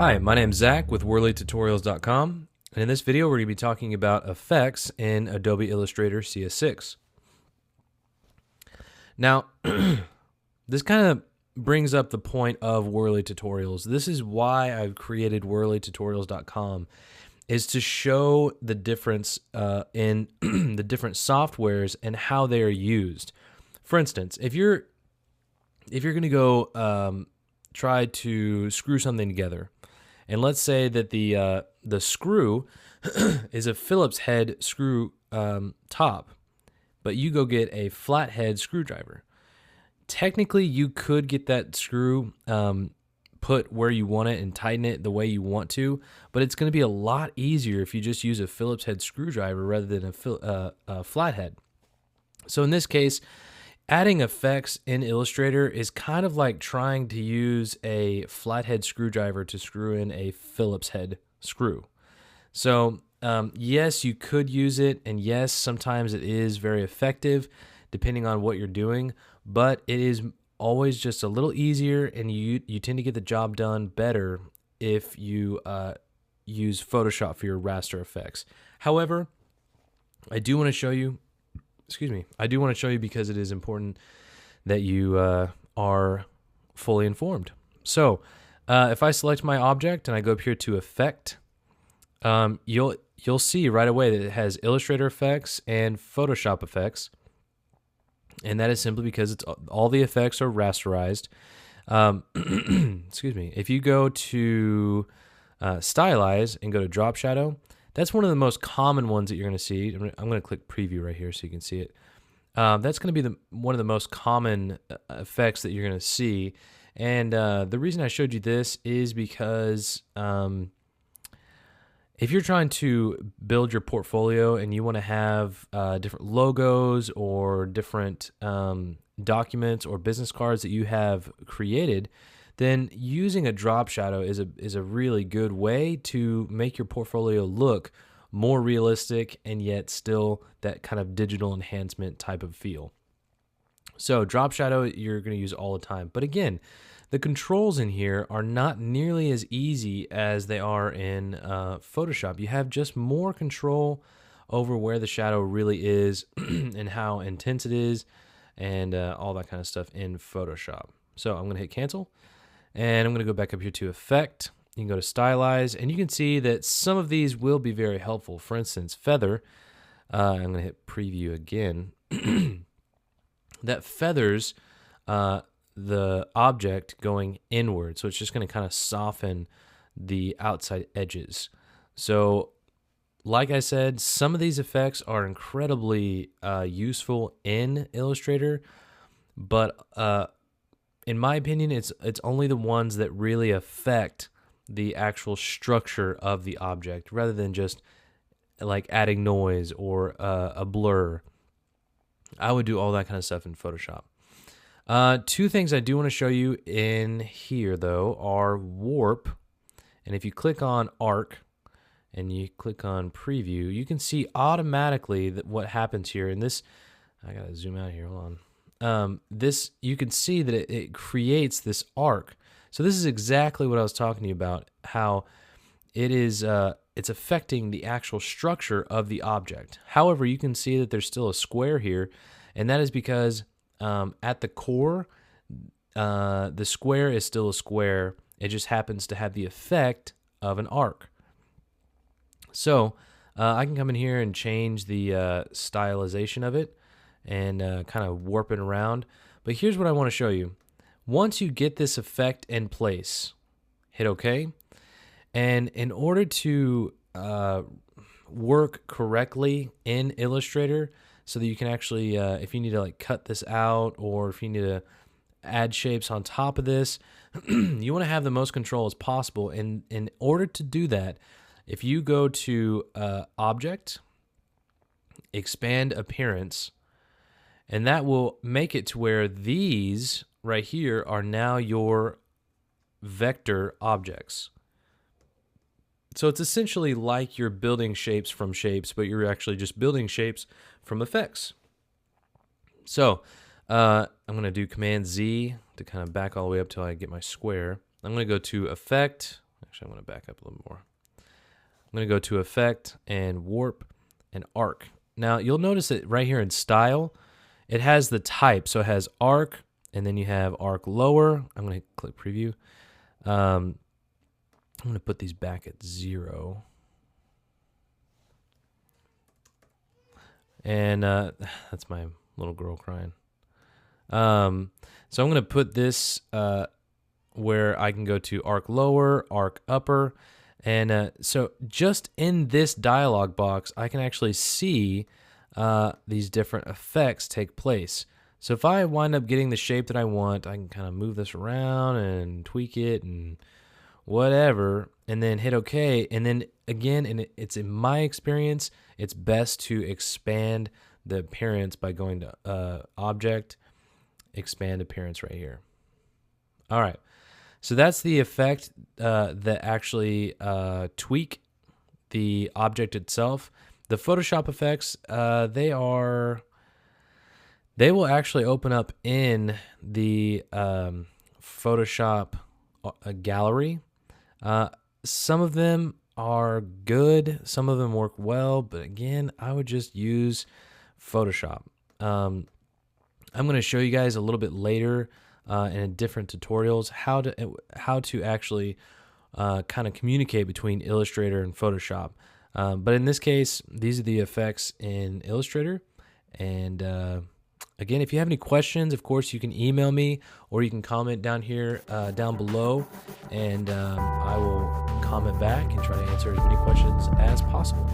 Hi, my name's Zach with WorleyTutorials.com, and in this video we're going to be talking about effects in Adobe Illustrator CS6. Now, this kind of brings up the point of Worley Tutorials. This is why I've created WorleyTutorials.com, is to show the difference in the different softwares and how they are used. For instance, if you're going to go try to screw something together, and let's say that the screw is a Phillips head screw top, but you go get a flathead screwdriver. Technically, you could get that screw put where you want it and tighten it the way you want to, but it's going to be a lot easier if you just use a Phillips head screwdriver rather than a flathead. So in this case, adding effects in Illustrator is kind of like trying to use a flathead screwdriver to screw in a Phillips head screw. So yes, you could use it, and yes, sometimes it is very effective depending on what you're doing, but it is always just a little easier, and you tend to get the job done better if you use Photoshop for your raster effects. However, I do want to show you because it is important that you are fully informed. So if I select my object and I go up here to Effect, you'll see right away that it has Illustrator effects and Photoshop effects, and that is simply because all the effects are rasterized. Excuse me. If you go to Stylize and go to Drop Shadow, that's one of the most common ones that you're going to see. I'm going to click Preview right here so you can see it. That's going to be one of the most common effects that you're going to see. And the reason I showed you this is because if you're trying to build your portfolio and you want to have different logos or different documents or business cards that you have created, then using a drop shadow is a really good way to make your portfolio look more realistic and yet still that kind of digital enhancement type of feel. So drop shadow you're going to use all the time. But again, the controls in here are not nearly as easy as they are in Photoshop. You have just more control over where the shadow really is and how intense it is and all that kind of stuff in Photoshop. So I'm going to hit cancel. And I'm going to go back up here to Effect. You can go to Stylize, and you can see that some of these will be very helpful. For instance, Feather. I'm going to hit Preview again. That feathers the object going inward, so it's just going to kind of soften the outside edges. So, like I said, some of these effects are incredibly useful in Illustrator, but in my opinion, it's only the ones that really affect the actual structure of the object rather than just like adding noise or a blur. I would do all that kind of stuff in Photoshop. Two things I do want to show you in here, though, are Warp. And if you click on Arc and you click on Preview, you can see automatically that what happens here. And this, I got to zoom out here. Hold on. This, you can see that it creates this arc. So this is exactly what I was talking to you about, how it is, it's affecting the actual structure of the object. However, you can see that there's still a square here, and that is because at the core, the square is still a square. It just happens to have the effect of an arc. So I can come in here and change the stylization of it and kind of warp it around. But here's what I want to show you. Once you get this effect in place, hit OK. And in order to work correctly in Illustrator so that you can actually, if you need to like cut this out or if you need to add shapes on top of this, you want to have the most control as possible. And in order to do that, if you go to Object, Expand Appearance, and that will make it to where these right here are now your vector objects. So it's essentially like you're building shapes from shapes, but you're actually just building shapes from effects. So I'm going to do Command Z to kind of back all the way up till I get my square. I'm going to go to Effect. Actually, I'm going to back up a little more. I'm going to go to Effect and Warp and Arc. Now, you'll notice that right here in Style, it has the type. So it has Arc, and then you have Arc Lower. I'm going to click Preview. I'm going to put these back at 0. And that's my little girl crying. So I'm going to put this where I can go to Arc Lower, Arc Upper. And so just in this dialog box, I can actually see these different effects take place. So if I wind up getting the shape that I want, I can kind of move this around and tweak it and whatever, and then hit OK. And then again, and it's in my experience, it's best to expand the appearance by going to Object, Expand Appearance right here. All right. So that's the effect that actually tweak the object itself. The Photoshop effects, they will actually open up in the Photoshop gallery. Some of them are good, some of them work well, but again, I would just use Photoshop. I'm going to show you guys a little bit later in different tutorials how to actually kind of communicate between Illustrator and Photoshop. But in this case, these are the effects in Illustrator. And again, if you have any questions, of course, you can email me or you can comment down here, down below, and I will comment back and try to answer as many questions as possible.